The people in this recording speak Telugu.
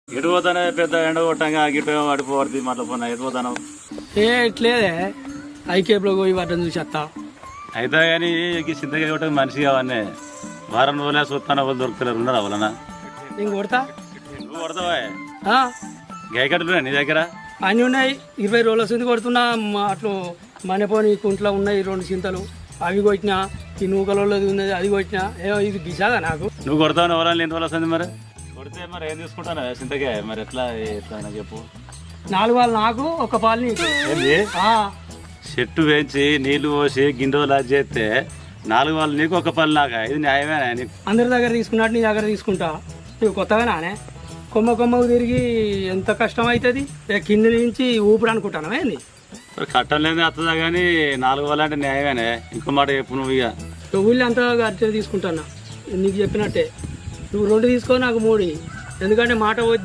ఎటు పోతానే పెద్ద ఎండ కొట్టంగా గిట్టు పడిపోతుంది మళ్ళీ పోనా ఎటు పోతాను ఇట్లేదే ఐకేపులో పోయి వాటిని చూసేస్తా అయితే కానీ చింతకాయ కొట్టక మనిషి కావన్నీ వారం రోజులే చూస్తాను వాళ్ళు దొరుకుతారు ఉన్నారు అవలనా నేను కొడతా నువ్వు కొడతావా ఆ, గైకట్టున్నా నీ దగ్గర అన్నీ ఉన్నాయి 20 రోజుల వస్తుంది కొడుతున్నా అట్లు మనపోని కుంట్లో ఉన్నాయి 2 చింతలు అవి కొట్టినా ఈ నూకలది ఉన్నది అది కొట్టినా ఏమో ఇది బిసాగా నాకు నువ్వు కొడతావు ఎవరైనా ఎన్ని రోజులు వస్తుంది మరి కొడితే మరి ఏం తీసుకుంటాను చింతకాయ మరి ఎట్లా నాకు చెప్పు 4 పాలు నాకు ఒక పాలు నీకు ఏంది ఆ, చెట్టు వేయించి నీళ్లు పోసి గిండోలా చేస్తే 4 వాళ్ళు నీకు ఒక పళ్ళు నాక ఇది న్యాయమేనా నీకు అందరి దగ్గర తీసుకున్నట్టు నీ దగ్గర తీసుకుంటా నువ్వు కొత్తగానే కొమ్మ కొమ్మకు తిరిగి ఎంత కష్టం అవుతుంది కింద నుంచి ఊపిరి అనుకుంటాను ఏంది మరి కట్టం లేని వస్తుందా కానీ 4 వాళ్ళు అంటే న్యాయమేనే ఇంకో మాట చెప్పు నువ్వు ఇక ఊళ్ళో అంతా అర్చన తీసుకుంటాను నీకు చెప్పినట్టే నువ్వు 2 తీసుకో నాకు 3 ఎందుకంటే మాట వద్ది